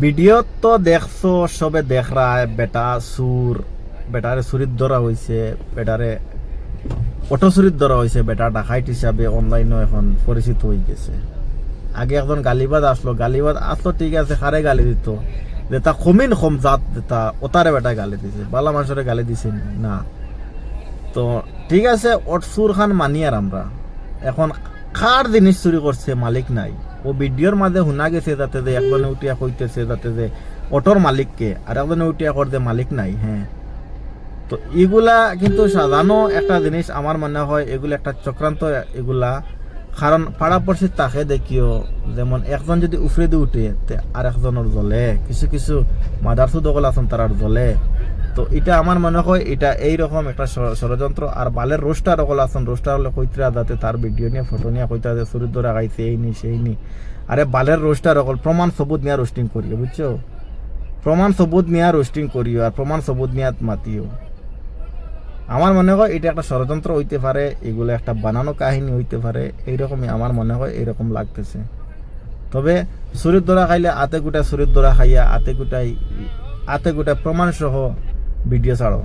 Video তো দেখছো, সবে দেখ রা বেটা সুর, বেটারে চুরিত ধরা হয়েছে, বেটারে অটো চুরিত ধরা হয়েছে, বেটা ডাকাইত হিসাবে অনলাইনও এখন পরিচিত হয়ে গেছে। আগে একজন গালিবাজ আসলো ঠিক আছে, খারে গালি দিত, যেটা কমিন কম জাত যেটা ওতারে বেটায় গালি দিছে, বালা মানুষের গালি দিছে না। তো ঠিক আছে, ওর সুর খান মানি আর আমরা এখন কার জিনিস চুরি করছে মালিক নাই। ও ভিডিওর মাঝে শোনা গেছে যাতে যে একজনে উঠিয়া কইতেছে যাতে যে অটোর মালিককে, আর একজনে উঠিয়া কর যে মালিক নাই। হ্যাঁ, তো এগুলা কিন্তু সাজানো একটা জিনিস আমার মনে হয়, এগুলো একটা চক্রান্ত এগুলা। কারণ পাড়াপড়শি তাকে দেখিও, যেমন একজন যদি উফরে দিয়ে উঠে আর একজনের জ্বলে, কিছু কিছু মাদারসু দখল আছেন তারার জ্বলে। তো এটা আমার মনে হয় এটা এইরকম একটা ষড়যন্ত্র। আর বালের রোস্টার সকল আছেন, রোস্টার হলে কইতরা যাতে তার ভিডিও নিয়ে ফটো নিয়ে কইতা যে চুরির ধরে আগাইছে এই নি সেই নি। আরে বালের রোস্টার সকল প্রমাণ সবুত নিয়ে রোস্টিং করিও, বুঝছো? প্রমাণ সবুত নিয়ে রোস্টিং করিও আর প্রমাণ সবুত নিয়ে মাতিও। আমার মনে হয় এটা একটা ষড়যন্ত্র হইতে পারে, এগুলো একটা বানানো কাহিনী হইতে পারে, এইরকমই আমার মনে হয়, এইরকম লাগতেছে। তবে চুরির ধরা খাইলে আতে গোটা চুরির ধরা খাইয়া আতে গোটাই প্রমাণ সহ ভিডিও ছাড়ো।